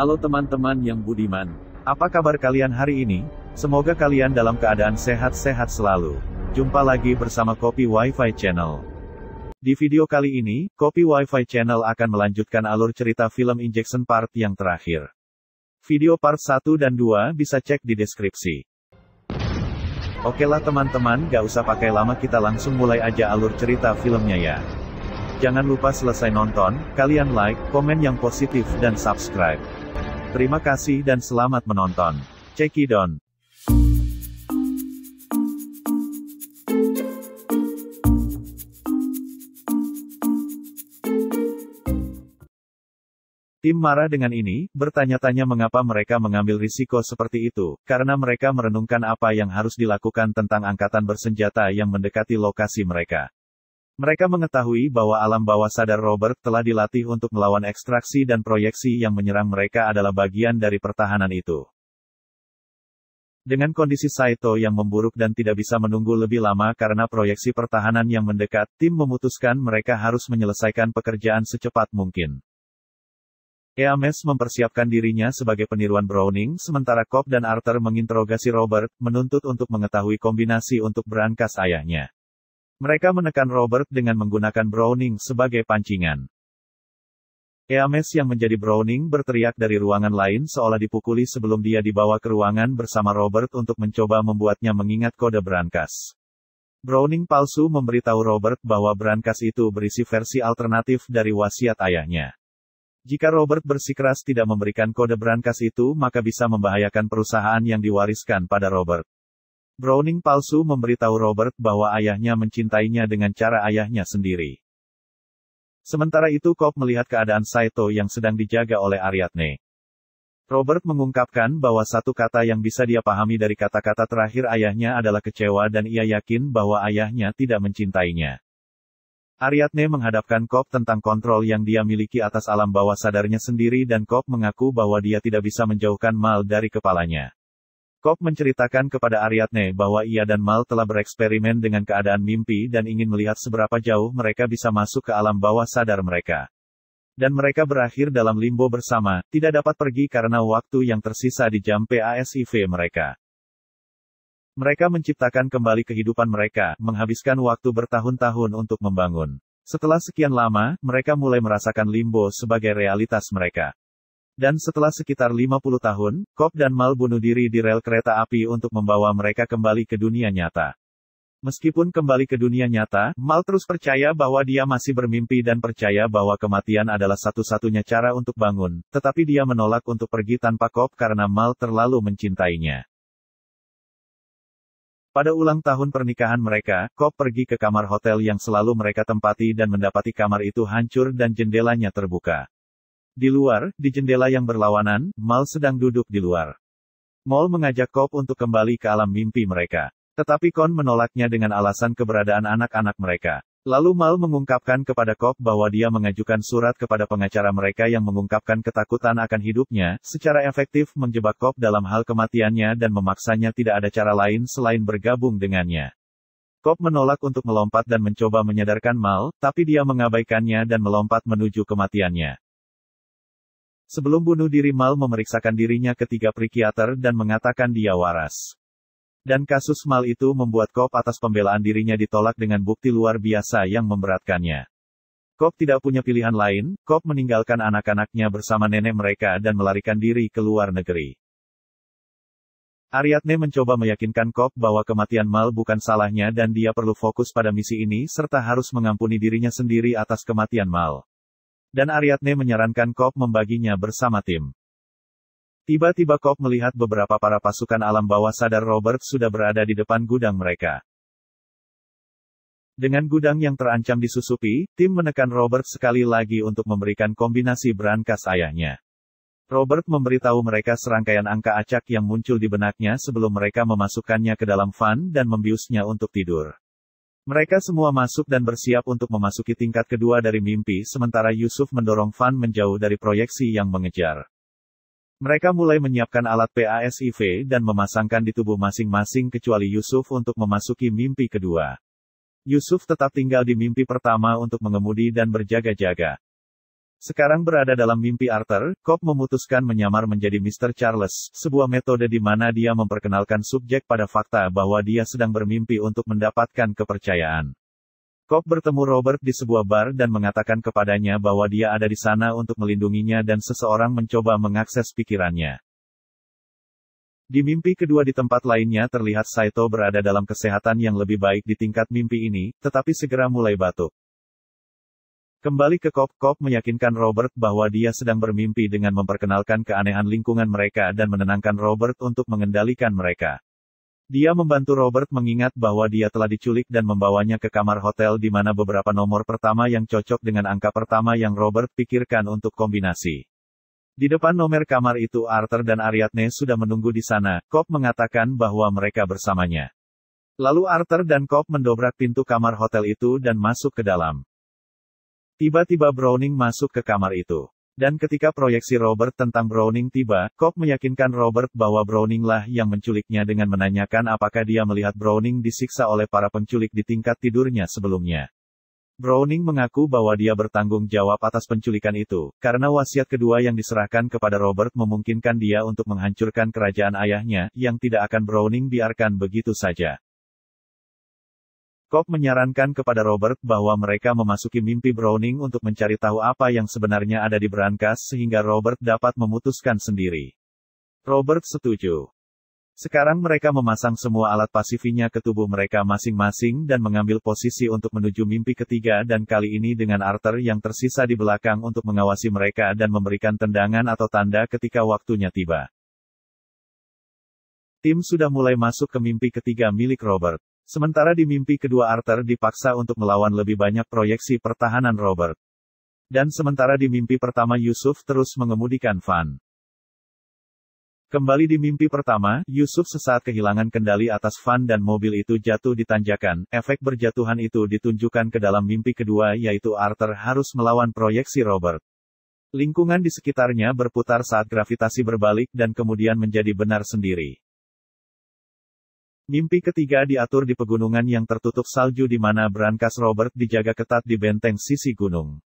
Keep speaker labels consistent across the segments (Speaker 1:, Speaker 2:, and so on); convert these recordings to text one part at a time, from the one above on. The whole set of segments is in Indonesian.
Speaker 1: Halo teman-teman yang budiman. Apa kabar kalian hari ini? Semoga kalian dalam keadaan sehat-sehat selalu. Jumpa lagi bersama Kopi Wi-Fi Channel. Di video kali ini, Kopi Wi-Fi Channel akan melanjutkan alur cerita film Injection Part yang terakhir. Video part 1 dan 2 bisa cek di deskripsi. Oke lah teman-teman, gak usah pakai lama, kita langsung mulai aja alur cerita filmnya ya. Jangan lupa selesai nonton, kalian like, komen yang positif dan subscribe. Terima kasih dan selamat menonton. Check it on. Tim marah dengan ini, bertanya-tanya mengapa mereka mengambil risiko seperti itu, karena mereka merenungkan apa yang harus dilakukan tentang angkatan bersenjata yang mendekati lokasi mereka. Mereka mengetahui bahwa alam bawah sadar Robert telah dilatih untuk melawan ekstraksi dan proyeksi yang menyerang mereka adalah bagian dari pertahanan itu. Dengan kondisi Saito yang memburuk dan tidak bisa menunggu lebih lama karena proyeksi pertahanan yang mendekat, tim memutuskan mereka harus menyelesaikan pekerjaan secepat mungkin. Eames mempersiapkan dirinya sebagai peniruan Browning, sementara Cobb dan Arthur menginterogasi Robert, menuntut untuk mengetahui kombinasi untuk brankas ayahnya. Mereka menekan Robert dengan menggunakan Browning sebagai pancingan. Eames yang menjadi Browning berteriak dari ruangan lain seolah dipukuli sebelum dia dibawa ke ruangan bersama Robert untuk mencoba membuatnya mengingat kode brankas. Browning palsu memberitahu Robert bahwa brankas itu berisi versi alternatif dari wasiat ayahnya. Jika Robert bersikeras tidak memberikan kode brankas itu, maka bisa membahayakan perusahaan yang diwariskan pada Robert. Browning palsu memberitahu Robert bahwa ayahnya mencintainya dengan cara ayahnya sendiri. Sementara itu Cobb melihat keadaan Saito yang sedang dijaga oleh Ariadne. Robert mengungkapkan bahwa satu kata yang bisa dia pahami dari kata-kata terakhir ayahnya adalah kecewa dan ia yakin bahwa ayahnya tidak mencintainya. Ariadne menghadapkan Cobb tentang kontrol yang dia miliki atas alam bawah sadarnya sendiri dan Cobb mengaku bahwa dia tidak bisa menjauhkan Mal dari kepalanya. Cobb menceritakan kepada Ariadne bahwa ia dan Mal telah bereksperimen dengan keadaan mimpi dan ingin melihat seberapa jauh mereka bisa masuk ke alam bawah sadar mereka. Dan mereka berakhir dalam limbo bersama, tidak dapat pergi karena waktu yang tersisa di jam PASIV mereka. Mereka menciptakan kembali kehidupan mereka, menghabiskan waktu bertahun-tahun untuk membangun. Setelah sekian lama, mereka mulai merasakan limbo sebagai realitas mereka. Dan setelah sekitar 50 tahun, Cobb dan Mal bunuh diri di rel kereta api untuk membawa mereka kembali ke dunia nyata. Meskipun kembali ke dunia nyata, Mal terus percaya bahwa dia masih bermimpi dan percaya bahwa kematian adalah satu-satunya cara untuk bangun, tetapi dia menolak untuk pergi tanpa Cobb karena Mal terlalu mencintainya. Pada ulang tahun pernikahan mereka, Cobb pergi ke kamar hotel yang selalu mereka tempati dan mendapati kamar itu hancur dan jendelanya terbuka. Di luar, di jendela yang berlawanan, Mal sedang duduk di luar. Mal mengajak Cobb untuk kembali ke alam mimpi mereka. Tetapi Kon menolaknya dengan alasan keberadaan anak-anak mereka. Lalu Mal mengungkapkan kepada Cobb bahwa dia mengajukan surat kepada pengacara mereka yang mengungkapkan ketakutan akan hidupnya, secara efektif menjebak Cobb dalam hal kematiannya dan memaksanya tidak ada cara lain selain bergabung dengannya. Cobb menolak untuk melompat dan mencoba menyadarkan Mal, tapi dia mengabaikannya dan melompat menuju kematiannya. Sebelum bunuh diri Mal memeriksakan dirinya ke 3 psikiater dan mengatakan dia waras. Dan kasus Mal itu membuat Cobb atas pembelaan dirinya ditolak dengan bukti luar biasa yang memberatkannya. Cobb tidak punya pilihan lain, Cobb meninggalkan anak-anaknya bersama nenek mereka dan melarikan diri ke luar negeri. Ariadne mencoba meyakinkan Cobb bahwa kematian Mal bukan salahnya dan dia perlu fokus pada misi ini serta harus mengampuni dirinya sendiri atas kematian Mal. Dan Ariadne menyarankan Cobb membaginya bersama tim. Tiba-tiba Cobb melihat beberapa para pasukan alam bawah sadar Robert sudah berada di depan gudang mereka. Dengan gudang yang terancam disusupi, tim menekan Robert sekali lagi untuk memberikan kombinasi brankas ayahnya. Robert memberitahu mereka serangkaian angka acak yang muncul di benaknya sebelum mereka memasukkannya ke dalam van dan membiusnya untuk tidur. Mereka semua masuk dan bersiap untuk memasuki tingkat kedua dari mimpi sementara Yusuf mendorong van menjauh dari proyeksi yang mengejar. Mereka mulai menyiapkan alat PASIV dan memasangkan di tubuh masing-masing kecuali Yusuf untuk memasuki mimpi kedua. Yusuf tetap tinggal di mimpi pertama untuk mengemudi dan berjaga-jaga. Sekarang berada dalam mimpi Arthur, Cobb memutuskan menyamar menjadi Mr. Charles, sebuah metode di mana dia memperkenalkan subjek pada fakta bahwa dia sedang bermimpi untuk mendapatkan kepercayaan. Cobb bertemu Robert di sebuah bar dan mengatakan kepadanya bahwa dia ada di sana untuk melindunginya dan seseorang mencoba mengakses pikirannya. Di mimpi kedua di tempat lainnya terlihat Saito berada dalam kesehatan yang lebih baik di tingkat mimpi ini, tetapi segera mulai batuk. Kembali ke Cobb, Cobb meyakinkan Robert bahwa dia sedang bermimpi dengan memperkenalkan keanehan lingkungan mereka dan menenangkan Robert untuk mengendalikan mereka. Dia membantu Robert mengingat bahwa dia telah diculik dan membawanya ke kamar hotel di mana beberapa nomor pertama yang cocok dengan angka pertama yang Robert pikirkan untuk kombinasi. Di depan nomor kamar itu Arthur dan Ariadne sudah menunggu di sana. Cobb mengatakan bahwa mereka bersamanya. Lalu Arthur dan Cobb mendobrak pintu kamar hotel itu dan masuk ke dalam. Tiba-tiba Browning masuk ke kamar itu. Dan ketika proyeksi Robert tentang Browning tiba, Cobb meyakinkan Robert bahwa Browning lah yang menculiknya dengan menanyakan apakah dia melihat Browning disiksa oleh para penculik di tingkat tidurnya sebelumnya. Browning mengaku bahwa dia bertanggung jawab atas penculikan itu, karena wasiat kedua yang diserahkan kepada Robert memungkinkan dia untuk menghancurkan kerajaan ayahnya, yang tidak akan Browning biarkan begitu saja. Cobb menyarankan kepada Robert bahwa mereka memasuki mimpi Browning untuk mencari tahu apa yang sebenarnya ada di berangkas sehingga Robert dapat memutuskan sendiri. Robert setuju. Sekarang mereka memasang semua alat pasifinya ke tubuh mereka masing-masing dan mengambil posisi untuk menuju mimpi ketiga dan kali ini dengan Arthur yang tersisa di belakang untuk mengawasi mereka dan memberikan tendangan atau tanda ketika waktunya tiba. Tim sudah mulai masuk ke mimpi ketiga milik Robert. Sementara di mimpi kedua Arthur dipaksa untuk melawan lebih banyak proyeksi pertahanan Robert. Dan sementara di mimpi pertama Yusuf terus mengemudikan Van. Kembali di mimpi pertama, Yusuf sesaat kehilangan kendali atas Van dan mobil itu jatuh di tanjakan. Efek berjatuhan itu ditunjukkan ke dalam mimpi kedua yaitu Arthur harus melawan proyeksi Robert. Lingkungan di sekitarnya berputar saat gravitasi berbalik dan kemudian menjadi benar sendiri. Mimpi ketiga diatur di pegunungan yang tertutup salju di mana berangkas Robert dijaga ketat di benteng sisi gunung.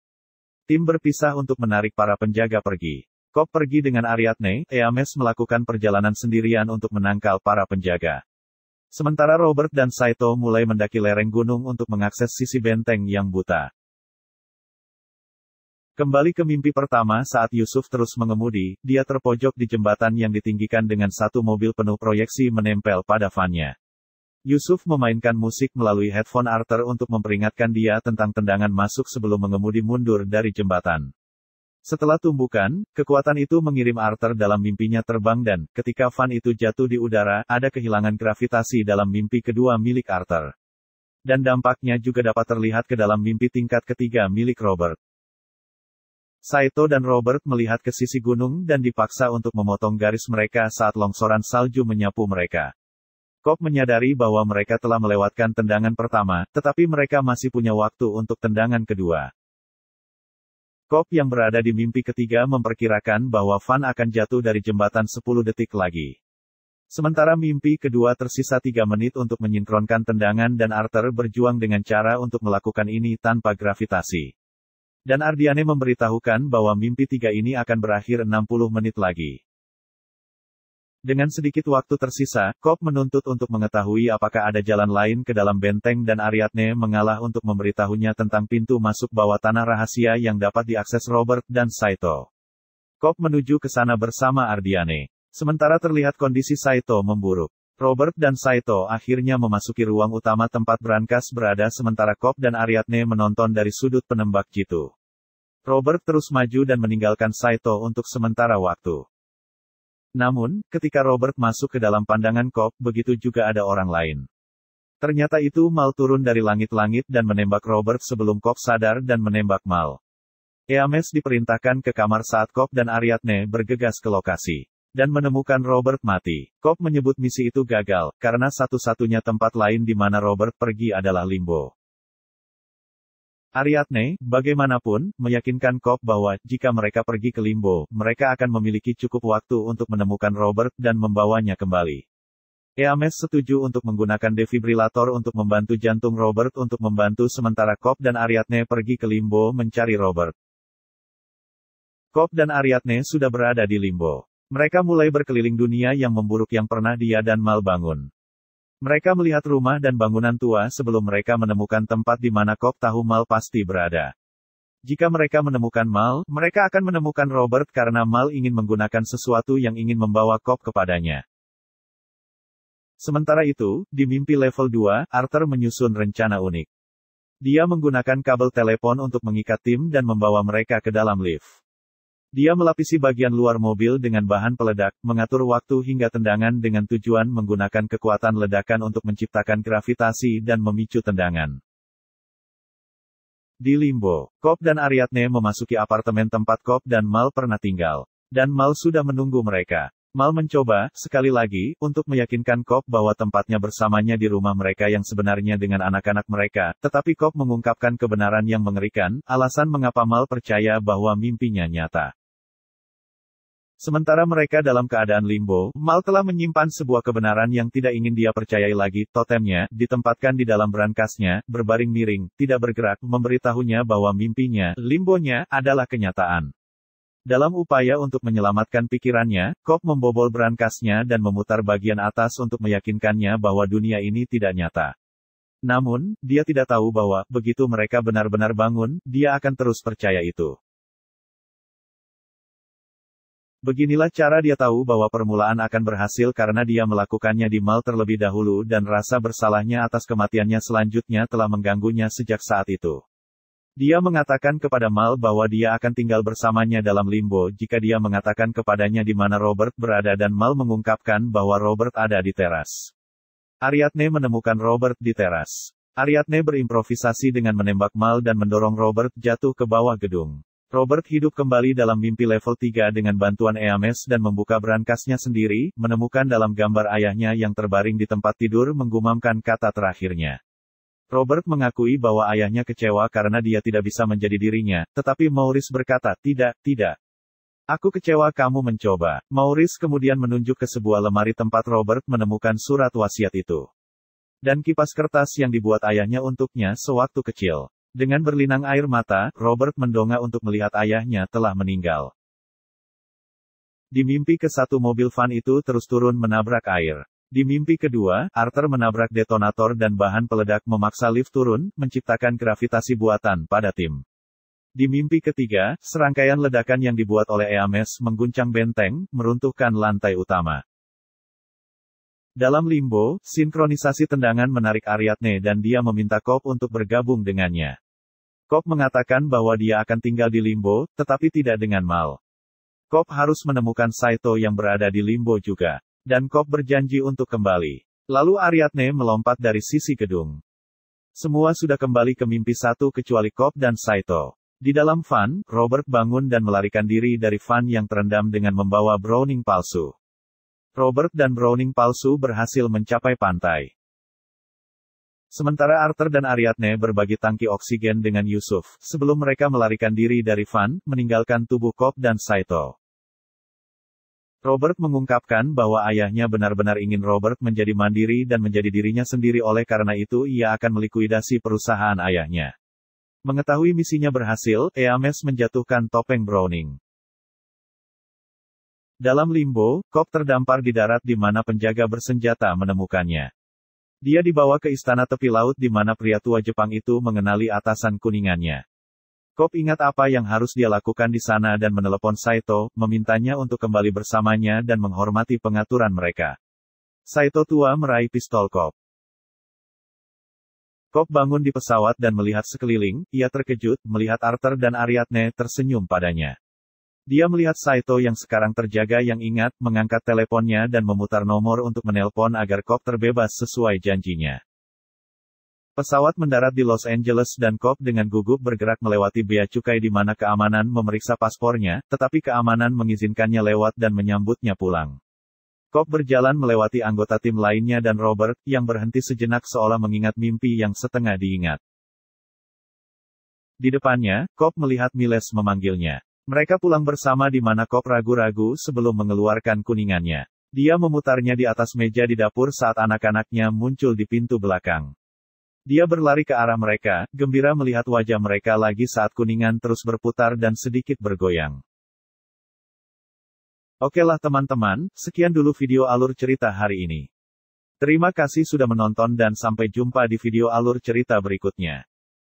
Speaker 1: Tim berpisah untuk menarik para penjaga pergi. Cobb pergi dengan Ariadne, Eames melakukan perjalanan sendirian untuk menangkal para penjaga. Sementara Robert dan Saito mulai mendaki lereng gunung untuk mengakses sisi benteng yang buta. Kembali ke mimpi pertama saat Yusuf terus mengemudi, dia terpojok di jembatan yang ditinggikan dengan satu mobil penuh proyeksi menempel pada vannya. Yusuf memainkan musik melalui headphone Arthur untuk memperingatkan dia tentang tendangan masuk sebelum mengemudi mundur dari jembatan. Setelah tumbukan, kekuatan itu mengirim Arthur dalam mimpinya terbang dan, ketika van itu jatuh di udara, ada kehilangan gravitasi dalam mimpi kedua milik Arthur. Dan dampaknya juga dapat terlihat ke dalam mimpi tingkat ketiga milik Robert. Saito dan Robert melihat ke sisi gunung dan dipaksa untuk memotong garis mereka saat longsoran salju menyapu mereka. Cobb menyadari bahwa mereka telah melewatkan tendangan pertama, tetapi mereka masih punya waktu untuk tendangan kedua. Cobb yang berada di mimpi ketiga memperkirakan bahwa Van akan jatuh dari jembatan 10 detik lagi. Sementara mimpi kedua tersisa 3 menit untuk menyinkronkan tendangan dan Arthur berjuang dengan cara untuk melakukan ini tanpa gravitasi. Dan Ariadne memberitahukan bahwa mimpi 3 ini akan berakhir 60 menit lagi. Dengan sedikit waktu tersisa, Cobb menuntut untuk mengetahui apakah ada jalan lain ke dalam benteng dan Ariadne mengalah untuk memberitahunya tentang pintu masuk bawah tanah rahasia yang dapat diakses Robert dan Saito. Cobb menuju ke sana bersama Ariadne. Sementara terlihat kondisi Saito memburuk. Robert dan Saito akhirnya memasuki ruang utama tempat berangkas berada sementara Cobb dan Ariadne menonton dari sudut penembak jitu. Robert terus maju dan meninggalkan Saito untuk sementara waktu. Namun, ketika Robert masuk ke dalam pandangan Cobb, begitu juga ada orang lain. Ternyata itu Mal turun dari langit-langit dan menembak Robert sebelum Cobb sadar dan menembak Mal. Eames diperintahkan ke kamar saat Cobb dan Ariadne bergegas ke lokasi. Dan menemukan Robert mati. Cobb menyebut misi itu gagal, karena satu-satunya tempat lain di mana Robert pergi adalah Limbo. Ariadne, bagaimanapun, meyakinkan Cobb bahwa, jika mereka pergi ke Limbo, mereka akan memiliki cukup waktu untuk menemukan Robert dan membawanya kembali. Eames setuju untuk menggunakan defibrilator untuk membantu jantung Robert untuk membantu sementara Cobb dan Ariadne pergi ke Limbo mencari Robert. Cobb dan Ariadne sudah berada di limbo. Mereka mulai berkeliling dunia yang memburuk yang pernah dia dan Mal bangun. Mereka melihat rumah dan bangunan tua sebelum mereka menemukan tempat di mana Cobb tahu Mal pasti berada. Jika mereka menemukan Mal, mereka akan menemukan Robert karena Mal ingin menggunakan sesuatu yang ingin membawa Cobb kepadanya. Sementara itu, di mimpi level 2, Arthur menyusun rencana unik. Dia menggunakan kabel telepon untuk mengikat tim dan membawa mereka ke dalam lift. Dia melapisi bagian luar mobil dengan bahan peledak, mengatur waktu hingga tendangan dengan tujuan menggunakan kekuatan ledakan untuk menciptakan gravitasi dan memicu tendangan. Di limbo, Cobb dan Ariadne memasuki apartemen tempat Cobb dan Mal pernah tinggal. Dan Mal sudah menunggu mereka. Mal mencoba, sekali lagi, untuk meyakinkan Cobb bahwa tempatnya bersamanya di rumah mereka yang sebenarnya dengan anak-anak mereka, tetapi Cobb mengungkapkan kebenaran yang mengerikan, alasan mengapa Mal percaya bahwa mimpinya nyata. Sementara mereka dalam keadaan limbo, Mal telah menyimpan sebuah kebenaran yang tidak ingin dia percayai lagi. Totemnya, ditempatkan di dalam brankasnya, berbaring miring, tidak bergerak, memberitahunya bahwa mimpinya, limbonya, adalah kenyataan. Dalam upaya untuk menyelamatkan pikirannya, Cobb membobol brankasnya dan memutar bagian atas untuk meyakinkannya bahwa dunia ini tidak nyata. Namun, dia tidak tahu bahwa, begitu mereka benar-benar bangun, dia akan terus percaya itu. Beginilah cara dia tahu bahwa permulaan akan berhasil karena dia melakukannya di Mal terlebih dahulu dan rasa bersalahnya atas kematiannya selanjutnya telah mengganggunya sejak saat itu. Dia mengatakan kepada Mal bahwa dia akan tinggal bersamanya dalam limbo jika dia mengatakan kepadanya di mana Robert berada dan Mal mengungkapkan bahwa Robert ada di teras. Ariadne menemukan Robert di teras. Ariadne berimprovisasi dengan menembak Mal dan mendorong Robert jatuh ke bawah gedung. Robert hidup kembali dalam mimpi level 3 dengan bantuan Eames dan membuka brankasnya sendiri, menemukan dalam gambar ayahnya yang terbaring di tempat tidur menggumamkan kata terakhirnya. Robert mengakui bahwa ayahnya kecewa karena dia tidak bisa menjadi dirinya, tetapi Maurice berkata, tidak. Aku kecewa kamu mencoba. Maurice kemudian menunjuk ke sebuah lemari tempat Robert menemukan surat wasiat itu. Dan kipas kertas yang dibuat ayahnya untuknya sewaktu kecil. Dengan berlinang air mata, Robert mendongak untuk melihat ayahnya telah meninggal. Di mimpi ke-1 mobil van itu terus turun menabrak air. Di mimpi kedua, Arthur menabrak detonator dan bahan peledak memaksa lift turun, menciptakan gravitasi buatan pada tim. Di mimpi ketiga, serangkaian ledakan yang dibuat oleh Eames mengguncang benteng, meruntuhkan lantai utama. Dalam limbo, sinkronisasi tendangan menarik Ariadne dan dia meminta Cobb untuk bergabung dengannya. Cobb mengatakan bahwa dia akan tinggal di limbo, tetapi tidak dengan Mal. Cobb harus menemukan Saito yang berada di limbo juga. Dan Cobb berjanji untuk kembali. Lalu Ariadne melompat dari sisi gedung. Semua sudah kembali ke mimpi 1 kecuali Cobb dan Saito. Di dalam van, Robert bangun dan melarikan diri dari van yang terendam dengan membawa Browning palsu. Robert dan Browning palsu berhasil mencapai pantai. Sementara Arthur dan Ariadne berbagi tangki oksigen dengan Yusuf, sebelum mereka melarikan diri dari van, meninggalkan tubuh Cobb dan Saito. Robert mengungkapkan bahwa ayahnya benar-benar ingin Robert menjadi mandiri dan menjadi dirinya sendiri oleh karena itu ia akan melikuidasi perusahaan ayahnya. Mengetahui misinya berhasil, Eames menjatuhkan topeng Browning. Dalam limbo, Cobb terdampar di darat di mana penjaga bersenjata menemukannya. Dia dibawa ke istana tepi laut di mana pria tua Jepang itu mengenali atasan kuningannya. Cobb ingat apa yang harus dia lakukan di sana dan menelepon Saito, memintanya untuk kembali bersamanya dan menghormati pengaturan mereka. Saito tua meraih pistol Cobb. Cobb bangun di pesawat dan melihat sekeliling, ia terkejut, melihat Arthur dan Ariadne tersenyum padanya. Dia melihat Saito yang sekarang terjaga yang ingat, mengangkat teleponnya dan memutar nomor untuk menelpon agar Cobb terbebas sesuai janjinya. Pesawat mendarat di Los Angeles dan Cobb dengan gugup bergerak melewati bea cukai di mana keamanan memeriksa paspornya, tetapi keamanan mengizinkannya lewat dan menyambutnya pulang. Cobb berjalan melewati anggota tim lainnya dan Robert, yang berhenti sejenak seolah mengingat mimpi yang setengah diingat. Di depannya, Cobb melihat Miles memanggilnya. Mereka pulang bersama di mana Cobb ragu-ragu sebelum mengeluarkan kuningannya. Dia memutarnya di atas meja di dapur saat anak-anaknya muncul di pintu belakang. Dia berlari ke arah mereka, gembira melihat wajah mereka lagi saat kuningan terus berputar dan sedikit bergoyang. Oke lah teman-teman, sekian dulu video alur cerita hari ini. Terima kasih sudah menonton dan sampai jumpa di video alur cerita berikutnya.